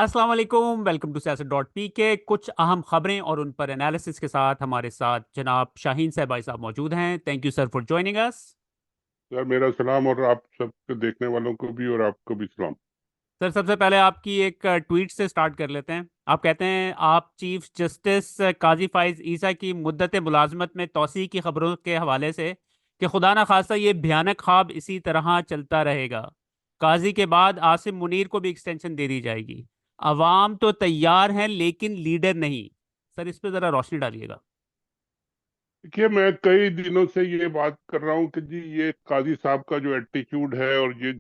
अस्सलाम वालेकुम। Welcome to सियासत डॉट पी के। कुछ अहम खबरें और उन पर एनालिसिस के साथ हमारे साथ जनाब शाहीन साहब भाई साहब मौजूद हैं। Thank you sir for joining us. Sir, मेरा सलाम और आप सबके देखने वालों को भी और आपको भी सलाम। सर सबसे पहले आपकी एक ट्वीट से स्टार्ट कर लेते हैं। आप कहते हैं आप चीफ जस्टिस काजी फाइज ईसा की मुद्दत मुलाजमत में तौसीक की खबरों के हवाले से कि खुदा ना खास्ता ये भयानक ख्वाब इसी तरह चलता रहेगा। काजी के बाद आसिम मुनीर को भी एक्सटेंशन दे दी जाएगी। अवाम तो तैयार हैं लेकिन लीडर नहीं। सर इस पे जरा रोशनी डालिएगा। देखिए, मैं कई दिनों से ये बात कर रहा हूँ कि जी ये काजी साहब का जो एटीट्यूड है और ये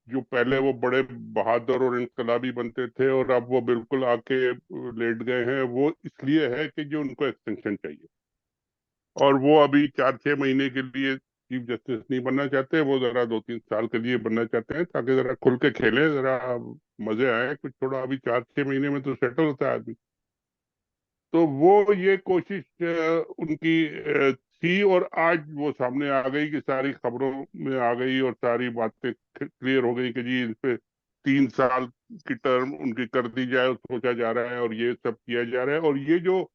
जो पहले वो बड़े बहादुर और इनकलाबी बनते थे और अब वो बिल्कुल आके लेट गए हैं, वो इसलिए है कि जो उनको एक्सटेंशन चाहिए। और वो अभी 4-6 महीने के लिए चीफ जस्टिस नहीं बनना चाहते, वो जरा 2-3 साल के लिए बनना चाहते हैं ताकि जरा खुल के खेलें, जरा मजे आए कुछ थोड़ा। अभी 4-6 महीने में तो सेटल होता है आदमी। तो वो ये कोशिश उनकी थी और आज वो सामने आ गई कि सारी खबरों में आ गई और सारी बातें क्लियर हो गई कि जी इस पे 3 साल की टर्म उनकी कर दी जाए और सोचा जा रहा है और ये सब किया जा रहा है। और ये जो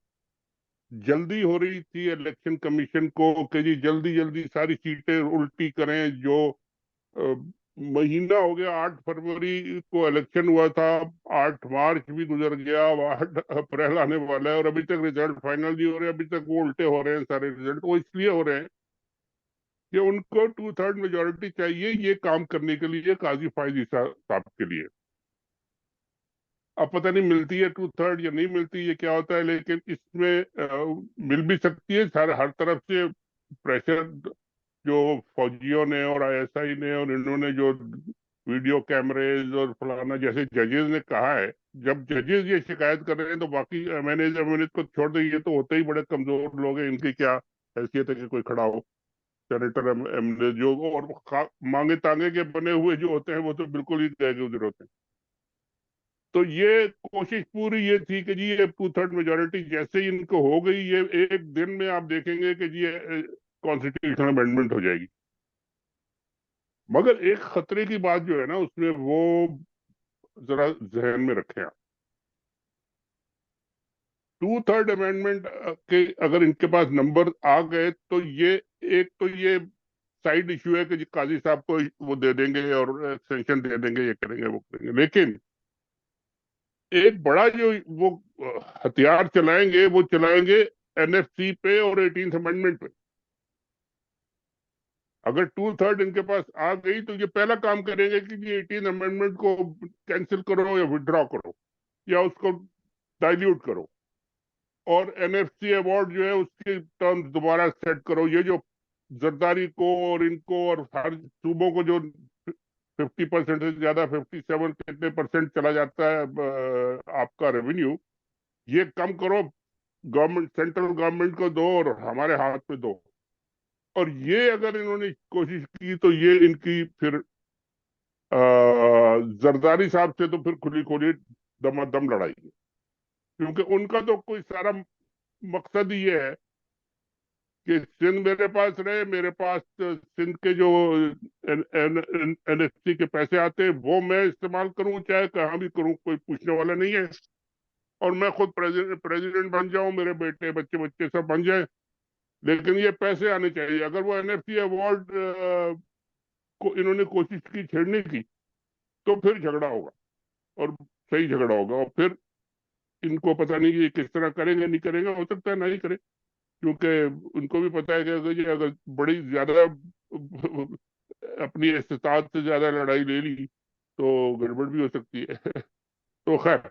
जल्दी हो रही थी इलेक्शन कमीशन को कि जी जल्दी जल्दी सारी सीटें उल्टी करें, जो अ, महीना हो गया, 8 फरवरी को इलेक्शन हुआ था, 8 मार्च भी गुजर गया, अब 8 अप्रैल आने वाला है और अभी तक रिजल्ट फाइनल नहीं हो रहे। अभी तक वो उल्टे हो रहे हैं सारे रिजल्ट। वो इसलिए हो रहे हैं कि उनको 2/3 मेजोरिटी चाहिए ये काम करने के लिए, काजी फाइज ईसा साहब के लिए। अब पता नहीं मिलती है 2/3 या नहीं मिलती, ये क्या होता है, लेकिन इसमें मिल भी सकती है। सारे हर तरफ से प्रेशर जो फौजियों ने और आईएसआई ने और इन्होंने जो वीडियो कैमरेज और फलाना, जैसे जजेस ने कहा है, जब जजेस ये शिकायत कर रहे हैं तो बाकी एमएनएज को छोड़ दे, ये तो होते ही बड़े कमजोर लोग हैं, इनकी क्या हैसियत है कि कोई खड़ा हो। सेनेटर एमएनए जो और मांगे तांगे के बने हुए जो होते हैं वो तो बिल्कुल ही गए गुजरे होते हैं। तो ये कोशिश पूरी ये थी कि जी ये 2/3 मेजोरिटी जैसे ही इनको हो गई, ये एक दिन में आप देखेंगे कि जी कॉन्स्टिट्यूशनल अमेंडमेंट हो जाएगी। मगर एक खतरे की बात जो है ना उसमें, वो जरा जहन में रखें आप। 2/3 अमेंडमेंट के अगर इनके पास नंबर आ गए तो ये, एक तो ये साइड इश्यू है कि जी काजी साहब को वो दे देंगे और एक्सटेंशन दे देंगे, ये करेंगे वो करेंगे। लेकिन एक बड़ा जो वो हथियार चलाएंगे, वो चलाएंगे एनएफसी पे और 18th अमेंडमेंट पे। अगर 2/3 इनके पास आ गई तो ये पहला काम करेंगे कि ये 18th अमेंडमेंट को कैंसिल करो या विड्रॉ करो या उसको डाइल्यूट करो, और एनएफसी अवार्ड जो है उसकी टर्म्स दोबारा सेट करो। ये जो जरदारी को और इनको और हर सूबों को जो 50% से ज्यादा, 57 कितने परसेंट चला जाता है आपका रेवेन्यू, ये कम करो। गवर्नमेंट, सेंट्रल गवर्नमेंट को दो और हमारे हाथ में दो। और ये अगर इन्होंने कोशिश की तो ये इनकी फिर जरदारी साहब से तो फिर खुली खुली दमादम लड़ाई है। क्योंकि उनका तो कोई सारा मकसद ही ये है कि सिंध मेरे पास रहे, मेरे पास सिंध के जो एनएफसी के पैसे आते हैं वो मैं इस्तेमाल करूं, चाहे कहाँ भी करूं, कोई पूछने वाला नहीं है। और मैं खुद प्रेसिडेंट प्रेसिडेंट बन जाऊं, मेरे बेटे बच्चे बच्चे सब बन जाए, लेकिन ये पैसे आने चाहिए। अगर वो एनएफसी अवार्ड को इन्होंने कोशिश की छेड़ने की तो फिर झगड़ा होगा, और सही झगड़ा होगा। और फिर इनको पता नहीं कि ये किस तरह करेंगे, नहीं करेंगे, हो सकता है नहीं करे, क्योंकि उनको भी पता है कि अगर बड़ी ज्यादा अपनी इस्तात से ज्यादा लड़ाई ले ली तो गड़बड़ भी हो सकती है। तो खैर,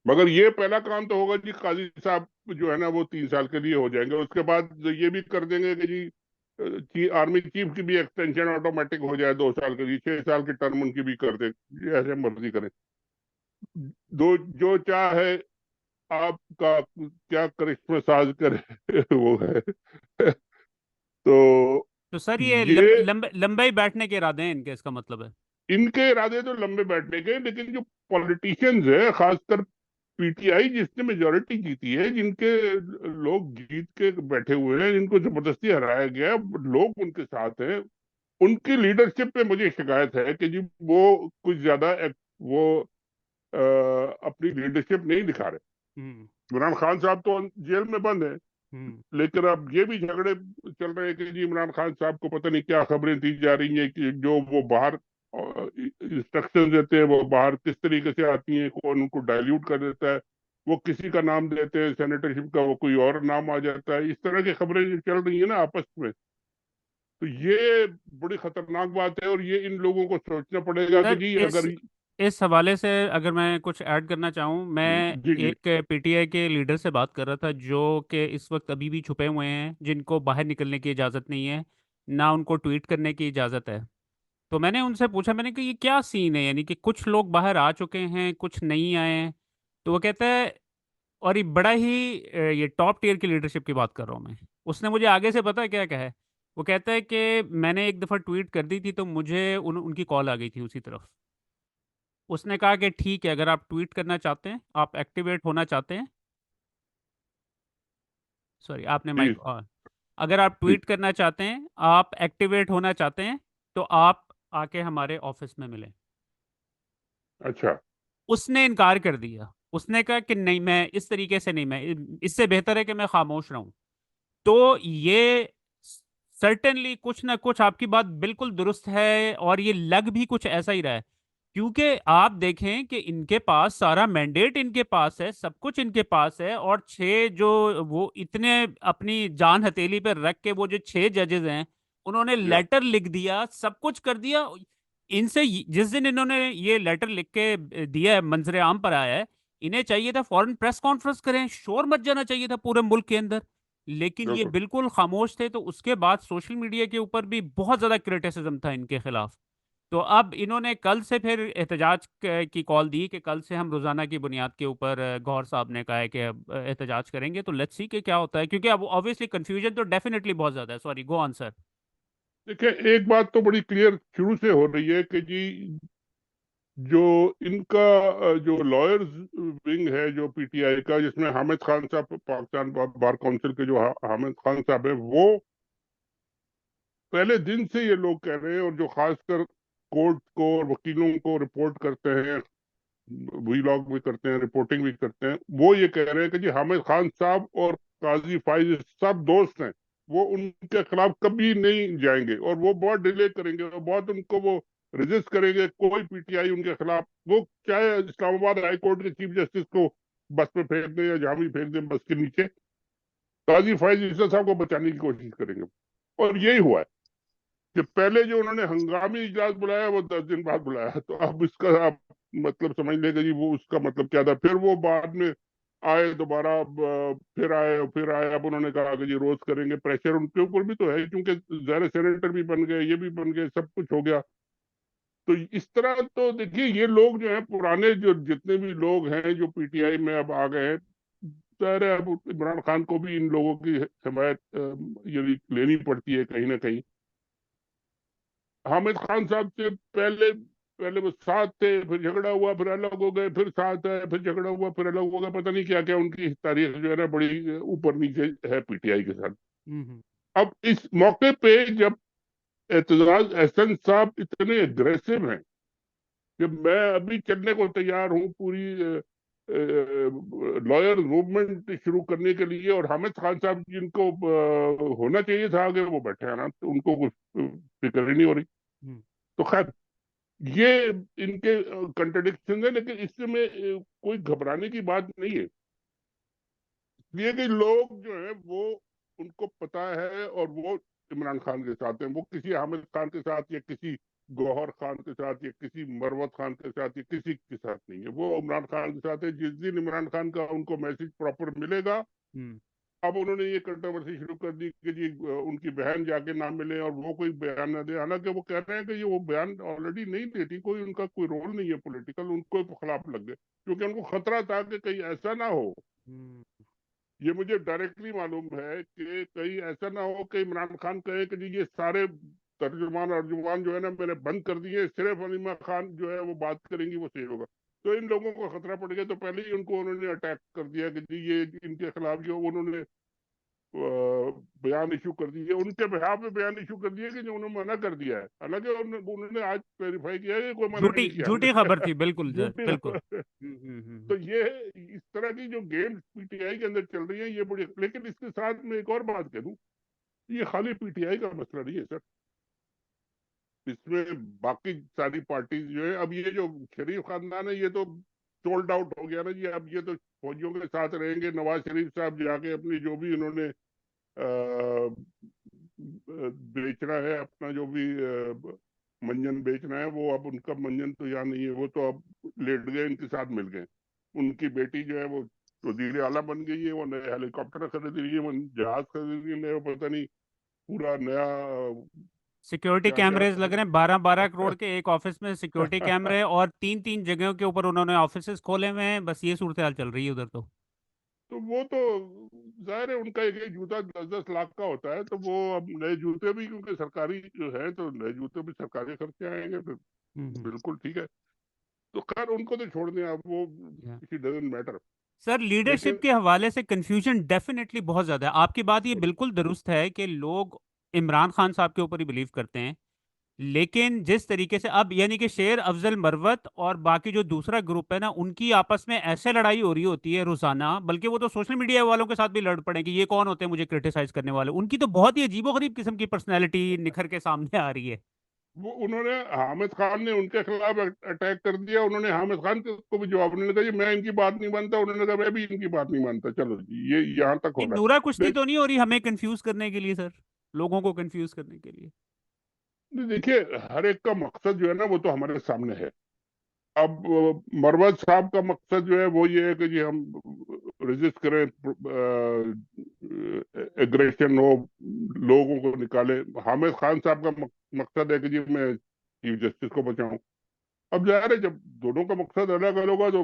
मगर ये पहला काम तो होगा जी, काजी साहब जो है ना वो 3 साल के लिए हो जाएंगे। उसके बाद ये भी कर देंगे कि जी आर्मी चीफ की भी एक्सटेंशन ऑटोमेटिक हो जाए 2 साल के लिए, 6 साल की टर्म उनकी भी कर दे, ऐसे मर्जी करें। दो जो चाहे आपका क्या करिश्मा साज करे वो है। तो तो सर ये ये लंबे ही बैठने के इरादे हैं इनके, इसका मतलब है। इनके इरादे तो लंबे बैठने के, लेकिन जो पॉलिटिशियंस है, खासकर पीटीआई जिसने मेजोरिटी जीती है, जिनके लोग जीत के बैठे हुए हैं, जिनको जबरदस्ती हराया गया, लोग उनके साथ हैं, उनकी लीडरशिप पे मुझे शिकायत है कि जी वो कुछ ज्यादा वो अपनी लीडरशिप नहीं दिखा रहे। हम्म। इमरान खान साहब तो जेल में बंद है, हम्म। लेकिन अब ये भी झगड़े चल रहे हैं कि जी इमरान खान साहब को पता नहीं क्या खबरें दी जा रही हैं कि जो वो बाहर इंस्ट्रक्शन देते हैं वो बाहर किस तरीके से आती हैं, कौन उनको डाइल्यूट कर देता है, वो किसी का नाम देते हैं सेनेटरशिप का, वो कोई और नाम आ जाता है। इस तरह की खबरें जो चल रही है ना आपस में, तो ये बड़ी खतरनाक बात है। और ये इन लोगों को सोचना पड़ेगा कि सर, जी इस अगर इस हवाले से अगर मैं कुछ ऐड करना चाहूँ, मैं जी जी एक पीटीआई के लीडर से बात कर रहा था जो कि इस वक्त अभी भी छुपे हुए हैं, जिनको बाहर निकलने की इजाज़त नहीं है, ना उनको ट्वीट करने की इजाज़त है। तो मैंने उनसे पूछा, मैंने कि ये क्या सीन है, यानी कि कुछ लोग बाहर आ चुके हैं, कुछ नहीं आए हैं। तो वो कहता है, और ये बड़ा ही ये टॉप टियर की लीडरशिप की बात कर रहा हूँ मैं। उसने मुझे आगे से पता है क्या कहा है। वो कहता है कि मैंने एक दफ़ा ट्वीट कर दी थी तो मुझे उनकी कॉल आ गई थी उसी तरफ। उसने कहा कि ठीक है, अगर आप ट्वीट करना चाहते हैं, आप एक्टिवेट होना चाहते हैं, सॉरी आपने जी माइक ऑन, अगर आप जी। ट्वीट करना चाहते हैं, आप एक्टिवेट होना चाहते हैं, तो आप आके हमारे ऑफिस में मिलें। अच्छा। उसने इनकार कर दिया। उसने कहा कि नहीं, मैं इस तरीके से नहीं, मैं इससे बेहतर है कि मैं खामोश रहूं। तो ये सर्टेनली कुछ ना कुछ, आपकी बात बिल्कुल दुरुस्त है, और ये लग भी कुछ ऐसा ही रहा है। क्योंकि आप देखें कि इनके पास सारा मैंडेट, इनके पास है, सब कुछ इनके पास है, और छह जो वो इतने अपनी जान हथेली पर रख के वो जो छह जजेस हैं, उन्होंने या लेटर लिख दिया, सब कुछ कर दिया। इनसे जिस दिन इन्होंने ये लेटर लिख के दिया है, मंजरे आम पर आया है, इन्हें चाहिए था फौरन प्रेस कॉन्फ्रेंस करें, शोर मच जाना चाहिए था पूरे मुल्क के अंदर। लेकिन ये बिल्कुल। बिल्कुल खामोश थे। तो उसके बाद सोशल मीडिया के ऊपर भी बहुत ज्यादा क्रिटिसिज्म था इनके खिलाफ। तो अब इन्होंने कल से फिर एहतजाज की कॉल दी कि कल से हम रोजाना की बुनियाद के ऊपर, गौहर साहब ने कहा है कि अब एहतजाज करेंगे। तो लेट्स सी कि क्या होता है, क्योंकि अब ऑब्वियसली कंफ्यूजन तो डेफिनेटली बहुत ज्यादा है। Sorry, go on sir. देखिए, एक बात तो बड़ी क्लियर शुरू से हो रही है कि जी जो इनका जो लॉयर्स विंग है जो पीटीआई का, जिसमें हामिद खान साहब, पाकिस्तान बार काउंसिल के जो हामिद खान साहब है, वो पहले दिन से ये लोग कह रहे हैं, और जो खासकर कोर्ट को और वकीलों को रिपोर्ट करते हैं, वीलॉग भी करते हैं, रिपोर्टिंग भी करते हैं, वो ये कह रहे हैं कि जी हामिद खान साहब और काजी फाइज सब दोस्त हैं, वो उनके खिलाफ कभी नहीं जाएंगे, और वो बहुत डिले करेंगे और बहुत उनको वो रेजिस्ट करेंगे। कोई पीटीआई उनके खिलाफ, वो चाहे इस्लामाबाद हाई कोर्ट के चीफ जस्टिस को बस में फेंक दें या जहां भी फेंक दें बस के नीचे, काजी फाइज ईसा साहब को बचाने की कोशिश करेंगे। और यही हुआ है कि पहले जो उन्होंने हंगामी इजलास बुलाया वो 10 दिन बाद बुलाया। तो अब इसका आप मतलब समझ लेंगे जी वो उसका मतलब क्या था। फिर वो बाद में आए दोबारा, फिर आए और फिर आए। अब उन्होंने कहा कि जी रोज करेंगे, प्रेशर उनके ऊपर भी तो है, क्योंकि ज़ाहिर सेनेटर भी बन गए, ये भी बन गए, सब कुछ हो गया। तो इस तरह तो देखिए, ये लोग जो है पुराने, जो जितने भी लोग हैं जो पीटीआई में अब आ गए हैं, ज़ाहिर है अब इमरान खान को भी इन लोगों की हिमायत ये लेनी पड़ती है कहीं ना कहीं। हामिद खान साहब से पहले पहले वो साथ थे, फिर झगड़ा हुआ, फिर अलग हो गए, फिर साथ है, फिर झगड़ा हुआ, फिर अलग हो गए, पता नहीं क्या क्या उनकी तारीख जो है ना बड़ी ऊपर नीचे है पीटीआई के साथ। हम्म। अब इस मौके पे जब एतजाज एहसन साहब इतने अग्रेसिव हैं कि मैं अभी चलने को तैयार हूँ पूरी लॉयर मूवमेंट शुरू करने के लिए, और हामिद खान साहब जिनको होना चाहिए था आगे, वो बैठे हैं ना, तो उनको कुछ फिक्र ही नहीं हो रही। हम्म। तो खैर, ये इनके कंट्रडिक्शन है, लेकिन इसमें कोई घबराने की बात नहीं है। इसलिए कि लोग जो है वो, उनको पता है, और वो इमरान खान के साथ हैं। वो किसी हामिद खान के साथ या किसी गौहर खान के साथ या किसी मरवत खान के साथ या किसी के साथ नहीं है, वो इमरान खान के साथ है। जिस दिन इमरान खान का उनको मैसेज प्रॉपर मिलेगा, हम्म। अब उन्होंने ये कंट्रोवर्सी शुरू कर दी कि जी उनकी बहन जाके ना मिले और वो कोई बयान ना दे। हालांकि वो कह रहे हैं कि ये वो बयान ऑलरेडी नहीं देती, कोई उनका कोई रोल नहीं है पॉलिटिकल, उनको खिलाफ लग गए, क्योंकि उनको खतरा था कि कहीं ऐसा ना हो। हम्म। ये मुझे डायरेक्टली मालूम है कि कहीं ऐसा ना हो कि इमरान खान कहे कि जी ये सारे तर्जुमान अर्जुमान जो है ना मैंने बंद कर दिए, सिर्फ अलीमा खान जो है वो बात करेंगी, वो सही होगा। तो इन लोगों को खतरा पड़ गया, तो पहले ही उनको उन्होंने अटैक कर दिया कि जी ये इनके खिलाफ जो उन्होंने बयान इशू कर दिए, उनके बिहाफ में बयान इशू कर दिए कि जो उन्होंने मना कर दिया है, हालांकि उन्होंने आज क्लेरिफाई किया है कि कोई मना झूठी नहीं किया हमने। झूठी खबर थी, बिल्कुल सर, झूठी बिल्कुल। खबर। तो ये इस तरह की जो गेम्स पीटीआई के अंदर चल रही है ये बड़ी, लेकिन इसके साथ में एक और बात कह दूं, ये खाली पीटीआई का मसला नहीं है सर, इसमें बाकी सारी पार्टी जो है, अब ये जो शरीफ खानदान है ये तो सोल्ड आउट हो गया ना जी, अब ये तो फौजियों के साथ रहेंगे, नवाज शरीफ साहब जाके अपनी जो भी उन्होंने बेचना है, अपना जो भी मंजन बेचना है, वो अब उनका मंजन तो यहाँ नहीं है, वो तो अब लेट गए, इनके साथ मिल गए। उनकी बेटी जो है वो वजीर आला बन गई है, वो नए हेलीकॉप्टर खरीद रही है, वो जहाज खरीद रही है, वो पता नहीं पूरा नया सिक्योरिटी क्या क्या। कैमरेज लग रहे हैं, 12-12 करोड़ के एक ऑफिस में सिक्योरिटी कैमरे, और 3-3 जगहों के ऊपर उन्होंने ऑफिसेस खोले हुए हैं। बस ये सूरत हाल चल रही है उधर तो। तो वो तो जाहिर है उनका एक एक जूता 10-10 लाख का होता है, तो वो अब नए जूते भी क्योंकि सरकारी जो है, तो नए जूते भी सरकारी खर्चे आएंगे, तो हम्म। बिल्कुल ठीक है। तो खैर उनको तो छोड़ दें, अब वो हम्म। किसी डजेंट मैटर। सर, लीडरशिप लेकिन के हवाले से कंफ्यूजन डेफिनेटली बहुत ज्यादा है। आपकी बात ये बिल्कुल दुरुस्त है कि लोग इमरान खान साहब के ऊपर ही बिलीव करते हैं, लेकिन जिस तरीके से अब यानी कि शेर अफजल मरवत और बाकी जो दूसरा ग्रुप है ना, उनकी आपस में ऐसे लड़ाई हो रही होती है रोजाना, बल्कि वो तो सोशल मीडिया वालों के साथ भी लड़ पड़े कि ये कौन होते हैं मुझे क्रिटिसाइज करने वाले। उनकी तो बहुत ही अजीबोगरीब किस्म की पर्सनैलिटी निखर के सामने आ रही है। वो उन्होंने हामिद खान ने उनके खिलाफ अटैक कर दिया, उन्होंने हामिद खान को भी जवाब, उन्होंने कहा जी मैं इनकी बात नहीं मानता, उन्होंने कहा मैं भी इनकी बात नहीं मानता, चलो जी ये यहाँ तक हो ये रहा नूरा कुश्ती है। तो नहीं हो रही हमें कंफ्यूज करने के लिए सर, लोगों को कंफ्यूज करने के लिए? देखिए हर एक का मकसद जो है ना वो तो हमारे सामने है। अब मरवत साहब का मकसद जो है वो ये है कि जी हम रेजिस्ट करें, एग्रेशन हो, लोगों को निकाले। हामिद खान साहब का मकसद है कि जी मैं चीफ जस्टिस को बचाऊं। अब जाहिर है जब दोनों का मकसद अलग अलग होगा तो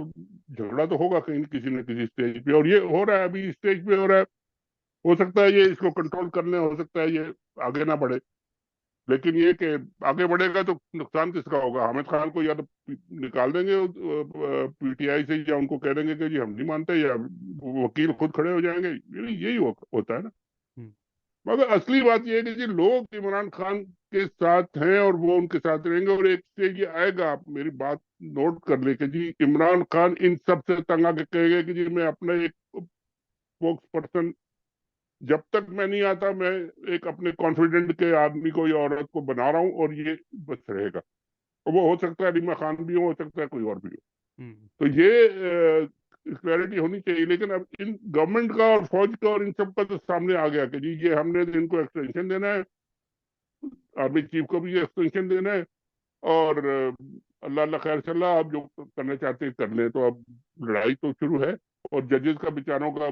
झगड़ा तो होगा कहीं किसी न किसी स्टेज पे, और ये हो रहा है, अभी स्टेज पे हो रहा है। हो सकता है ये इसको कंट्रोल कर ले, हो सकता है ये आगे ना बढ़े, लेकिन ये कि आगे बढ़ेगा तो नुकसान किसका होगा? हामिद खान को या तो निकाल देंगे पीटीआई से, या उनको कह देंगे कि जी हम नहीं मानते, या वकील खुद खड़े हो जाएंगे, यही होता है ना। हम्म। मगर असली बात यह है कि जी लोग इमरान खान के साथ हैं और वो उनके साथ रहेंगे, और एक स्टेज ये आएगा, आप मेरी बात नोट कर ले कि जी इमरान खान इन सब से तंग आके कहेगा कि जी मैं अपना एक स्पोक्स पर्सन, जब तक मैं नहीं आता मैं एक अपने कॉन्फिडेंट के आदमी को या औरत को बना रहा हूँ, और ये बस रहेगा। और वो हो सकता है रीमा खान भी हो सकता है कोई और भी हो। हम्म। तो ये क्लैरिटी होनी चाहिए। लेकिन अब इन गवर्नमेंट का और फौज का और इन सब का तो सामने आ गया कि जी ये हमने तो इनको एक्सटेंशन देना है, आर्मी चीफ को भी ये एक्सटेंशन देना है, और अल्लाह अल्लाह खैर चला, आप जो करना चाहते हैं कर ले। तो अब लड़ाई तो शुरू है, और जजेस का बेचारों का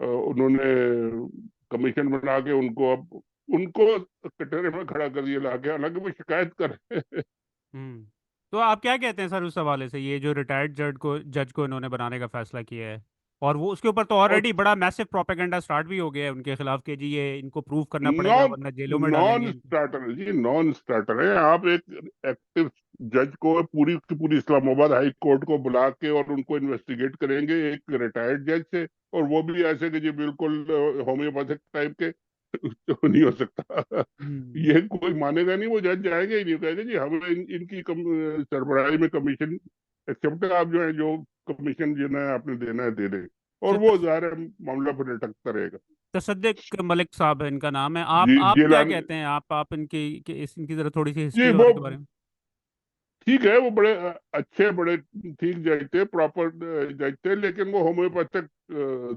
उन्होंने कमीशन बना के उनको अब उनको कटहरे में खड़ा कर दिया लाके, हालांकि वो शिकायत कर रहे हैं। हम्म। तो आप क्या कहते हैं सर उस हवाले से, ये जो रिटायर्ड जज को इन्होंने बनाने का फैसला किया है, और वो उसके ऊपर तो और ऑलरेडी बड़ा मैसिव प्रोपेगेंडा स्टार्ट भी हो गया है उनके खिलाफ कि जी ये इनको प्रूव करना पड़ेगा नॉन वरना जेलों में नॉन डालेंगे इनको। स्टार्टर है जी, नॉन स्टार्टर है। आप एक एक्टिव जज को पूरी की पूरी इस्लामाबाद हाई कोर्ट को बुला के और उनको इन्वेस्टिगेट करेंगे एक रिटायर्ड जज से, और वो भी ऐसे कि जी बिल्कुल होम्योपैथिक टाइप के, तो नहीं हो सकता। हम्म। ये कोई मानेगा नहीं, वो जज जाएगा ही नहीं, कहेगा जी हमें इनकी सरबराही में कमीशन एक्सेप्ट है, आप जो है जो कमीशन देना है आपने देना है दे दें। और सर वो ज़ाहिर है मामला फिर लटकता रहेगा। तसद्दुक मलिक साहब है इनका नाम है। जी आप क्या जिलान कहते हैं, आप इनकी जरा थोड़ी सी जी हिस्ट्री बता वो दें के बारे में। ठीक है, वो बड़े अच्छे, बड़े ठीक जज थे, प्रॉपर जज थे, लेकिन वो होम्योपैथिक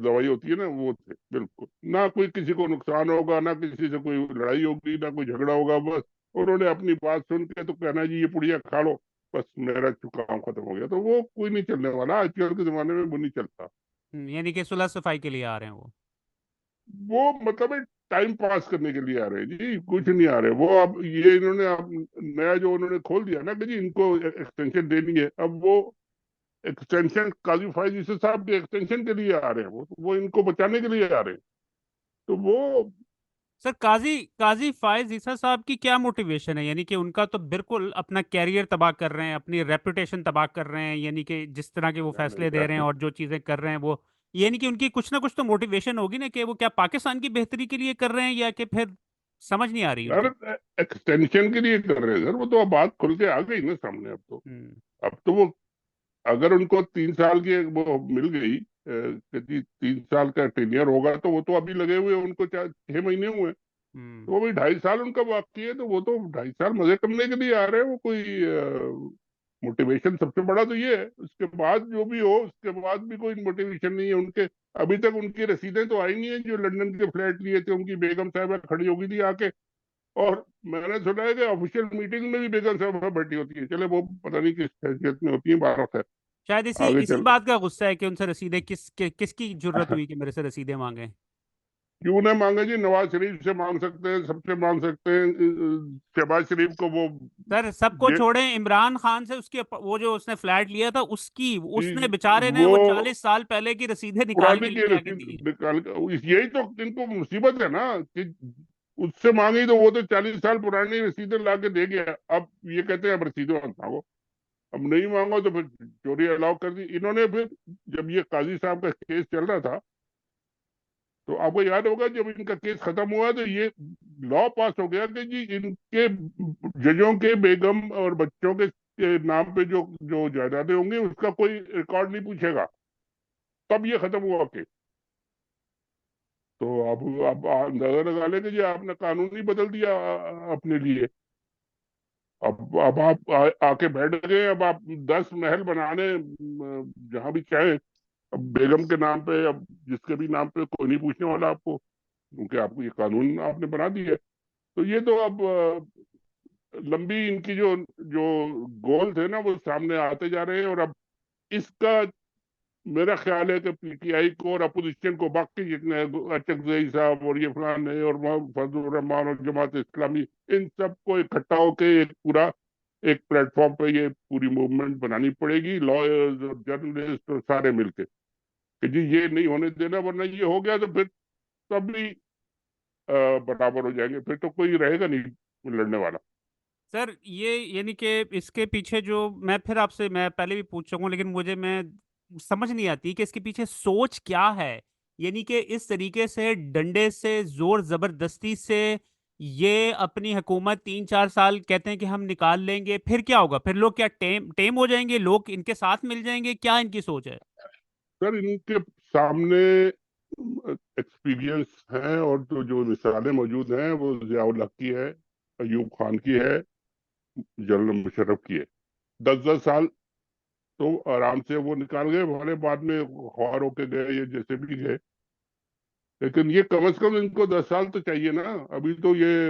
दवाई होती है ना, वो थे बिल्कुल ना, कोई किसी को नुकसान होगा ना किसी से कोई लड़ाई होगी ना कोई झगड़ा होगा, बस उन्होंने अपनी बात सुन के तो कहना जी ये पुड़िया खा लो, बस मेरा काम खत्म हो गया। तो वो कोई नहीं चलने वाला, आजकल के जमाने में वो नहीं चलता। यानी कि सुलह सफाई के लिए आ रहे हैं वो। वो मतलब टाइम पास करने के लिए आ रहे हैं जी, कुछ हम्म। नहीं आ रहे वो। अब ये इन्होंने अब नया जो उन्होंने खोल दिया ना कि जी इनको एक्सटेंशन देनी है, अब वो एक्सटेंशन काजी फाइज ईसा साहब के एक्सटेंशन के लिए आ रहे हैं, वो इनको बचाने के लिए आ रहे हैं। तो वो सर, काजी काजी फायज ईसा साहब की क्या मोटिवेशन है? यानी कि उनका तो बिल्कुल अपना कैरियर तबाह कर रहे हैं, अपनी रेपुटेशन तबाह कर रहे हैं, यानी कि जिस तरह के वो जाने फैसले दे रहे हैं जाने और जो चीजें कर रहे हैं वो यानी कि उनकी कुछ ना कुछ तो मोटिवेशन होगी ना, कि वो क्या पाकिस्तान की बेहतरी के लिए कर रहे हैं, या कि फिर समझ नहीं आ रही यार उनकी। एक्सटेंशन के लिए कर रहे हैं सर, वो तो अब बात खुल के आ गई ना सामने। हम्म। अब तो वो, अगर उनको 3 साल की वो मिल गई कि जी 3 साल का टेन्योर होगा, तो वो तो अभी लगे हुए हैं, उनको 6 महीने हुए, तो हम्म। वो भी 2.5 साल उनका बाकी है, तो वो तो 2.5 साल मजे करने के लिए आ रहे हैं। वो कोई मोटिवेशन सबसे बड़ा तो ये है। उसके बाद जो भी हो, उसके बाद भी कोई मोटिवेशन नहीं है उनके। अभी तक उनकी रसीदें तो आई नहीं है। जो लंदन के फ्लैट लिए थे, उनकी बेगम साहबा खड़ी होगी थी आके, और मैंने सुना है कि ऑफिशियल मीटिंग में भी बेगम साहबा बैठी होती है। चले वो पता नहीं किस हैसियत में होती है, 12 है। शायद इसी आगे इसी चल बात का गुस्सा है कि उनसे रसीदें किसकी जरूरत हुई कि मेरे से रसीदें मांगे। क्यों ना मांगे जी, नवाज शरीफ से मांग सकते हैं, सबसे मांग सकते हैं। शहबाज शरीफ को वो सर सबको जे, छोड़ें, इमरान खान से उसके वो जो उसने फ्लैट लिया था उसकी, उसने जी, बेचारे ने वो वो 40 साल पहले की रसीदें निकाल पुरानी के की लेके आके रसीद दी। निकाल यही तो इनको मुसीबत है ना, कि उससे मांगी तो वो तो 40 साल पुरानी रसीदें ला के दे गया। अब ये कहते हैं अब रसीदें मत मांगो। अब नहीं मांगो तो फिर चोरी अलाउ कर दी इन्होंने। फिर जब ये काजी साहब का केस चल रहा था, तो आपको याद होगा जब इनका केस खत्म हुआ, तो ये लॉ पास हो गया कि जी इनके जजों के बेगम और बच्चों के नाम पे जो जो जायदादें होंगी, उसका कोई रिकॉर्ड नहीं पूछेगा। तब ये खत्म हुआ केस। तो अब अंदाजा लगा लें कि जी आपने कानून ही बदल दिया अपने लिए। अब आप आके बैठ गए। अब आप 10 महल बनाने जहां भी चाहे, अब बेगम के नाम पे, अब जिसके भी नाम पे, कोई नहीं पूछने वाला आपको, क्योंकि आपको ये कानून आपने बना दिया है। तो ये तो अब लंबी इनकी जो जो गोल थे ना, वो सामने आते जा रहे हैं। और अब इसका मेरा ख्याल है कि पीटीआई को और अपोजिशन को, बाकी जितने अचकजई साहब और ये फलाने और फजलुर रहमान और जमात इस्लामी, इन सबको इकट्ठा होकर एक पूरा एक प्लेटफॉर्म पे ये पूरी मूवमेंट बनानी पड़ेगी, लॉयर्स और जर्नलिस्ट और सारे मिलके, कि जी ये नहीं होने देना, वरना ये हो गया तो फिर सभी बराबर हो जाएंगे, फिर तो कोई रहेगा नहीं लड़ने वाला। सर ये यानी कि इसके पीछे जो, मैं फिर आपसे मैं पहले भी पूछ सकूं, लेकिन मैं समझ नहीं आती कि इसके पीछे सोच क्या है। यानी कि इस तरीके से डंडे से, जोर जबरदस्ती से ये अपनी हुकूमत 3 4 साल कहते हैं कि हम निकाल लेंगे, फिर क्या होगा? फिर लोग क्या टेम टेम हो जाएंगे, लोग इनके साथ मिल जाएंगे? क्या इनकी सोच है? सर इनके सामने एक्सपीरियंस है, और तो जो मिसालें मौजूद हैं वो जियाउल हक की है, अयूब खान की है, जनरल मुशर्रफ की है। 10 10 साल तो आराम से वो निकाल गए, भले बाद में ख्वार होके गए, ये जैसे भी गए। लेकिन ये कम से कम इनको 10 साल तो चाहिए ना। अभी तो ये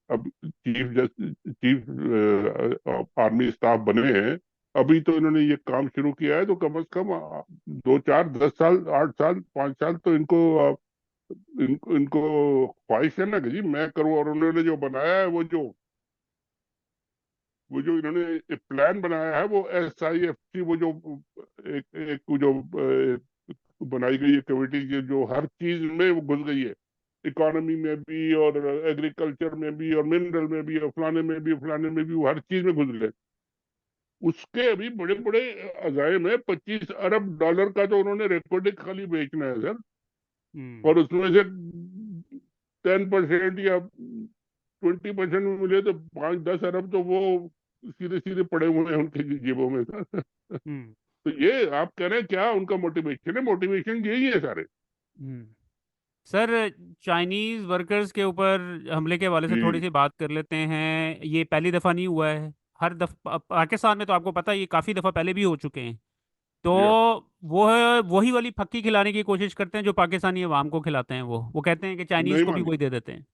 अब चीफ आर्मी स्टाफ बने हैं, अभी तो इन्होंने ये काम शुरू किया है, तो कम से कम 2 4 10 साल, 8 साल, 5 साल तो इनको ख्वाहिश है ना कि जी मैं करूँ। और उन्होंने जो बनाया है, वो जो इन्होंने प्लान बनाया है, वो SIFC, वो जो एक एक वो जो बनाई गई है कमेटी, जो हर चीज में वो घुस गई है, इकोनॉमी में भी और एग्रीकल्चर में भी और मिनरल में भी और फलाने में भी फलाने में भी, वो हर चीज में घुस गए। उसके अभी बड़े बड़े अजायम है। $25 अरब का तो उन्होंने रिकॉर्डिंग खाली बेचना है सर। हम्म। और उसमें से 10% या 20% में मिले तो 5 10 अरब तो वो सीधे सीधे पड़े हुए हैं उनके जेबों में सर। हम्म। तो ये आप कह रहे हैं क्या उनका मोटिवेशन है? मोटिवेशन यही है सारे। हम्म। सर चाइनीज वर्कर्स के ऊपर हमले के हवाले से थोड़ी जी, सी बात कर लेते हैं। ये पहली दफा नहीं हुआ है। हर दफा पाकिस्तान में तो आपको पता है ये काफी दफा पहले भी हो चुके हैं। तो यस। वो है वही वाली फक्की खिलाने की कोशिश करते हैं जो पाकिस्तानी अवाम को खिलाते हैं। वो कहते हैं कि चाइनीज नहीं को भी मानी, वही दे देते हैं।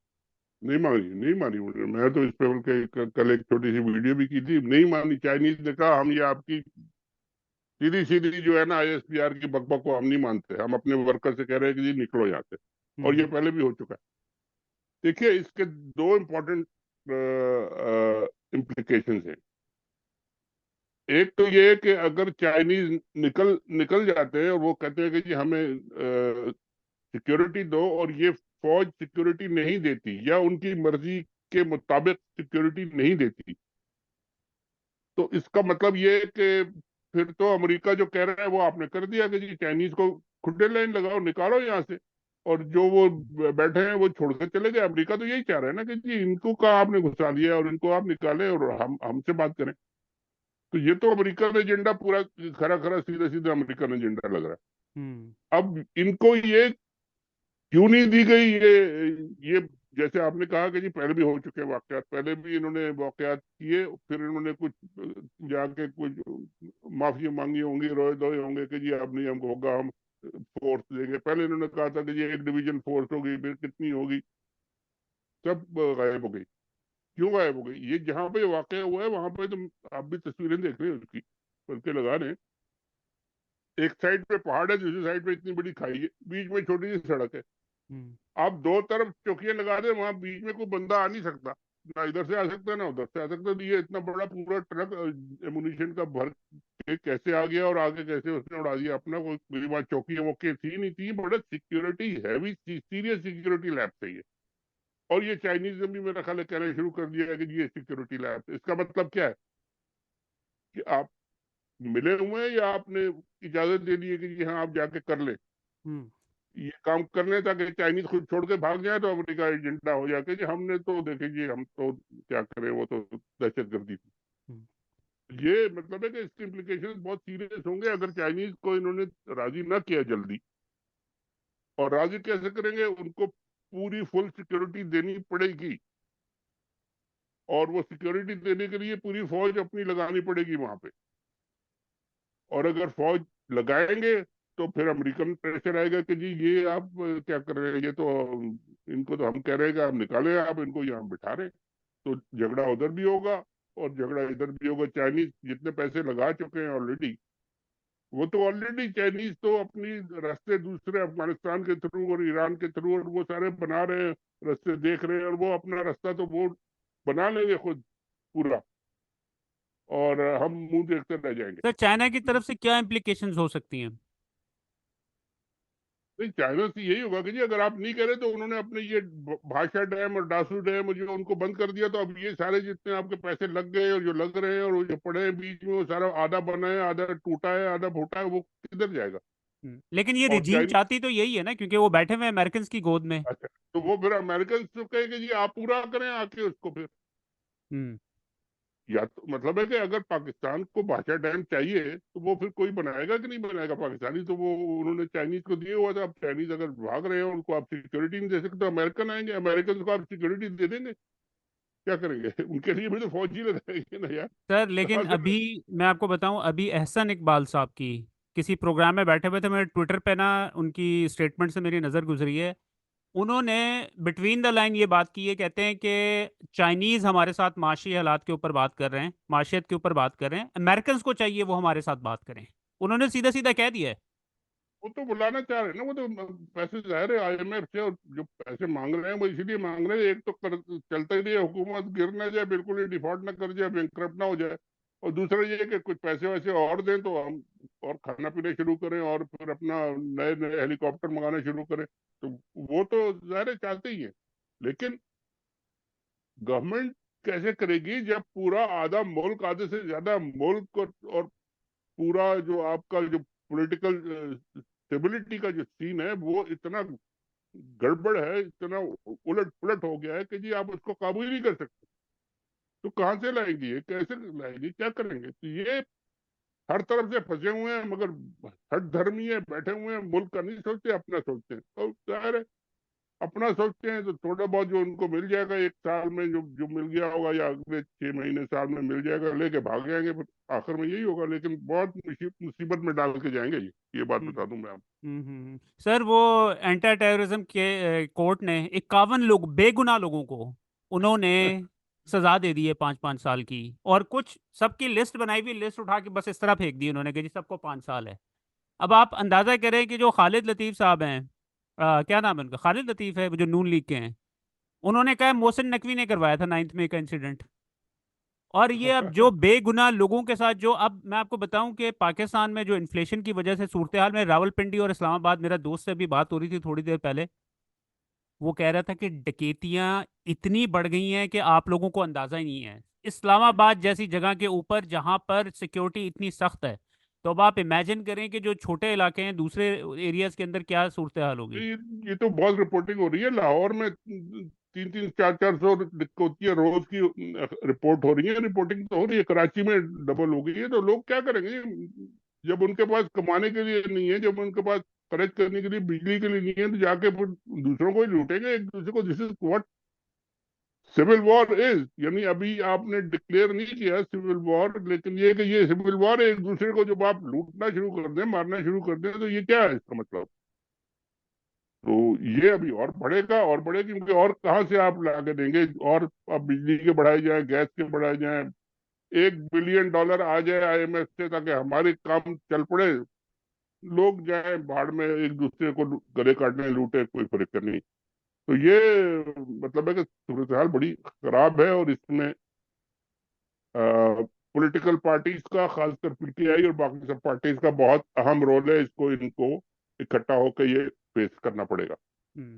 नहीं मानी, नहीं मानी उन्होंने। मैं तो इस पे बल्कि कल एक छोटी सी वीडियो भी की थी। नहीं मानी। चाइनीज ने कहा हम ये आपकी सीधी सीधी जो है ना ISPR की बकबक को हम नहीं मानते, हम अपने वर्कर से कह रहे हैं कि जी निकलो यहाँ से। और ये हम्म। पहले भी हो चुका है। देखिए इसके दो इम्पोर्टेंट इम्प्लीकेशन है। एक तो ये कि अगर चाइनीज निकल निकल जाते हैं और वो कहते हैं कि जी हमें सिक्योरिटी दो, और ये फौज सिक्योरिटी नहीं देती या उनकी मर्जी के मुताबिक सिक्योरिटी नहीं देती, तो इसका मतलब ये है कि फिर तो अमेरिका जो कह रहा है वो आपने कर दिया कि जी चाइनीज को खुले लाइन लगाओ, निकालो यहाँ से, और जो वो बैठे हैं वो छोड़कर चले गए। अमेरिका तो यही चाह रहा है ना कि जी इनको कहा आपने घुसा लिया और इनको आप निकाले और हम हमसे बात करें। तो ये तो अमेरिकन एजेंडा पूरा खरा खरा सीधा सीधा अमेरिकन एजेंडा लग रहा हम्म। है। अब इनको ये क्यों नहीं दी गई, ये जैसे आपने कहा कि जी पहले भी हो चुके वाकयात, पहले भी इन्होंने वाकयात किए, फिर इन्होंने कुछ जाके कुछ माफी मांगी होंगी, रोए धोए होंगे कि जी अब नहीं हमको होगा, हम फोर्स देंगे। पहले इन्होंने कहा था कि ये एक डिवीजन फोर्स होगी, फिर कितनी होगी, सब गायब हो गई। क्यों गायब हो गई? ये जहां पे वाकया हुआ है वहां पे तो आप भी तस्वीरें देख रहे हो उसकी, बल्कि लगा रहे हैं। एक साइड पे पहाड़ है, दूसरी साइड पे इतनी बड़ी खाई है, बीच में छोटी सी सड़क है। हम्म। आप दो तरफ चौकियां लगा दे, वहां बीच में कोई बंदा आ नहीं सकता, ना इधर से आ सकता ना उधर से आ सकता। तो ये इतना बड़ा पूरा ट्रक एमुनिशन का भर के कैसे आ गया और आगे कैसे उसने उड़ा दिया अपना? कोई मेरी बात चौकी वोकी थी नहीं थी, बड़ा security heavy serious security lab से ये। और ये चाइनीज ने भी मेरा ख्याल है कहना शुरू कर दिया है कि ये सिक्योरिटी लैब। इसका मतलब क्या है कि आप मिले हुए हैं या आपने इजाजत दे दी है कि जी हाँ आप जाके कर ले हम्म। ये काम करने, ताकि चाइनीज खुद छोड़ के भाग जाए तो अमेरिका एजेंडा हो जाके जी हमने तो देखे जी हम तो क्या करें, वो तो दहशत गर्दी थी। हम्म। ये मतलब है कि इसके इम्प्लीकेशन बहुत सीरियस होंगे अगर चाइनीज को इन्होंने राजी ना किया जल्दी। और राजी कैसे करेंगे? उनको पूरी फुल सिक्योरिटी देनी पड़ेगी, और वो सिक्योरिटी देने के लिए पूरी फौज अपनी लगानी पड़ेगी वहां पे। और अगर फौज लगाएंगे तो फिर अमेरिकन प्रेशर आएगा कि जी ये आप क्या कर रहे हैं, ये तो इनको तो हम कह रहे हैं कि आप निकाले, आप इनको यहाँ बिठा रहे हैं। तो झगड़ा उधर भी होगा और झगड़ा इधर भी होगा। चाइनीज जितने पैसे लगा चुके हैं ऑलरेडी, वो तो ऑलरेडी चाइनीज तो अपनी रास्ते दूसरे अफगानिस्तान के थ्रू और ईरान के थ्रू और वो सारे बना रहे हैं, रास्ते देख रहे हैं, और वो अपना रास्ता तो वो बना लेंगे खुद पूरा, और हम मुंह देखते रह जाएंगे। सर, चाइना की तरफ से क्या इम्प्लीकेशंस हो सकती हैं? नहीं, चाइना से यही होगा कि जी अगर आप नहीं कह रहे तो उन्होंने अपने ये भाषा डैम और डासू डैम जो उनको बंद कर दिया, तो अब ये सारे जितने आपके पैसे लग गए और जो लग रहे हैं और वो जो पड़े हैं बीच में, वो सारा आधा बना है, आधा टूटा है, आधा फूटा है, वो किधर जाएगा? लेकिन ये और रिजीम चाइनीज, चाहती तो यही है ना, क्योंकि वो बैठे हुए अमेरिकन की गोद में। अच्छा, तो वो फिर अमेरिकन तो कहे कि जी आप पूरा करें आके उसको फिर। हम्म। या तो मतलब है कि अगर पाकिस्तान को भाषा डैम चाहिए तो वो फिर कोई बनाएगा कि नहीं बनाएगा पाकिस्तानी? तो वो उन्होंने चाइनीज को दिए हुआ था। अब चाइनीज अगर भाग रहे हैं, उनको आप सिक्योरिटी नहीं दे सकते, तो अमेरिकन आएंगे, अमेरिकन को आप सिक्योरिटी दे देंगे, क्या करेंगे? उनके लिए भी तो फौज ही लगाएंगे ना यार, सर, लेकिन कहाँ से अभी मैं आपको बताऊं, अभी एहसन इकबाल साहब की किसी प्रोग्राम में बैठे हुए थे, मेरे ट्विटर पे ना उनकी स्टेटमेंट से मेरी नज़र गुजरी है। उन्होंने बिटवीन द लाइन ये बात की है, कहते हैं कि चाइनीज़ हमारे साथ माशी हालात के ऊपर बात कर रहे हैं, माशियत के ऊपर बात कर रहे हैं, अमेरिकन को चाहिए वो हमारे साथ बात करें। उन्होंने सीधा सीधा कह दिया है। वो तो बुलाना चाह रहे हैं ना, वो तो पैसे जाहिर है आईएमएफ से, और जो पैसे मांग रहे हैं वो इसीलिए मांग रहे हैं, एक तो चलते ही रही हुकूमत गिर ना जाए, बिल्कुल ही डिफॉल्ट ना कर जाए, बैंकक्रप्ट ना हो जाए, और दूसरा ये कि कुछ पैसे वैसे और दें तो हम और खाना पीना शुरू करें और फिर अपना नए नए हेलीकॉप्टर मंगाना शुरू करें। तो वो तो जाहिर है चाहते ही है, लेकिन गवर्नमेंट कैसे करेगी जब पूरा आधा मुल्क, आधे से ज्यादा मुल्क और पूरा जो आपका जो पॉलिटिकल स्टेबिलिटी का जो सीन है वो इतना गड़बड़ है, इतना उलट पुलट हो गया है कि जी आप उसको काबू ही नहीं कर सकते। तो कहाँ से लाएंगे, ये कैसे लाएंगे, क्या करेंगे? तो ये हर तरफ से फंसे हुए हैं, मगर हर धर्मी है, बैठे हुए हैं, मुल्क का नहीं सोचते, अपना सोचते हैं। तो जाहिर है अपना सोचते हैं तो थोड़ा बहुत जो उनको मिल जाएगा एक साल में, जो जो मिल गया होगा, या अगले 6 महीने साल में मिल जाएगा, लेके भाग जाएंगे, फिर आखिर में यही होगा। लेकिन बहुत मुसीबत में डाल के जाएंगे ये बात हम्म। बता दूं मैं आपको। सर, वो एंटी टेररिज्म के कोर्ट ने 51 लोग, बेगुनाह लोगों को उन्होंने सजा दे दी है 5-5 साल की। और कुछ सबकी लिस्ट बनाई हुई, लिस्ट उठा के बस इस तरह फेंक दी उन्होंने कि जी सबको 5 साल है। अब आप अंदाजा करें कि जो खालिद लतीफ़ साहब हैं, क्या नाम है उनका, खालिद लतीफ़ है, वो जो नून लीग के हैं, उन्होंने कहा मोहसिन नकवी ने करवाया था 9 मई का इंसिडेंट। और ये अब जो बेगुनाह लोगों के साथ, जो अब मैं आपको बताऊं कि पाकिस्तान में जो इन्फ्लेशन की वजह से सूरत हाल में, रावलपिंडी और इस्लामाबाद, मेरा दोस्त से अभी बात हो रही थी थोड़ी देर पहले, वो कह रहा था कि डकैतियां इतनी बढ़ गई हैं कि आप लोगों को अंदाजा ही नहीं है। इस्लामाबाद जैसी जगह के ऊपर जहां पर सिक्योरिटी इतनी सख्त है, तो अब आप इमेजिन करें कि जो छोटे इलाके हैं दूसरे एरियाज के अंदर क्या सूरत हाल होगी। ये तो बहुत रिपोर्टिंग हो रही है। लाहौर में 300-400 होती है रोज की, रिपोर्ट हो रही है, रिपोर्टिंग तो हो रही है। कराची में डबल हो गई है। तो लोग क्या करेंगे जब उनके पास कमाने के लिए नहीं है, जब उनके पास खर्च करने के लिए बिजली के लिए नहीं है, तो जाके फिर दूसरों को ही लूटेंगे एक दूसरे को। This is what civil war is. यानी अभी आपने डिक्लेयर नहीं किया सिविल वॉर, लेकिन ये कि ये सिविल वॉर है। एक दूसरे को जब आप लूटना शुरू कर दें, मारना शुरू कर दें, तो ये क्या है इसका मतलब? तो ये अभी और बढ़ेगा और बढ़ेगा, क्योंकि और कहाँ से आप ला के देंगे? और अब बिजली के बढ़ाए जाए, गैस के बढ़ाए जाए, $1 बिलियन आ जाए आईएमएफ से ताकि हमारे काम चल पड़े, लोग जाए भाड़ में, एक दूसरे को गले काटने लूटे, कोई फर्क नहीं। तो ये मतलब है कि सूरत हाल बड़ी खराब है। और इसमें पॉलिटिकल पार्टीज का, खासकर पीटीआई और बाकी सब पार्टीज का बहुत अहम रोल है। इसको इनको इकट्ठा होकर ये फेस करना पड़ेगा।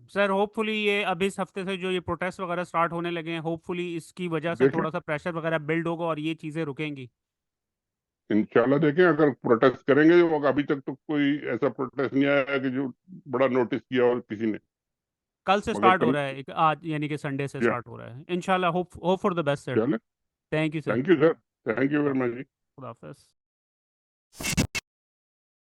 सर होपफुली ये अब इस हफ्ते से जो ये प्रोटेस्ट वगैरह स्टार्ट होने लगे हैं, होपफुली इसकी वजह से देखें, थोड़ा सा प्रेशर वगैरह बिल्ड होगा और ये चीज़ें रुकेंगी। इंशाल्लाह देखें। अगर प्रोटेस्ट करेंगे, वो अभी तक तो कोई ऐसा प्रोटेस्ट नहीं आया कि जो बड़ा नोटिस किया और किसी ने। कल से मगर स्टार्ट हो कल, रहा है, एक आज यानी कि संडे से या स्टार्ट हो रहा है इंशाल्लाह। Hope for the best sir. चले। Thank you sir. Thank you sir. Thank you very much. खुदा हाफिज़।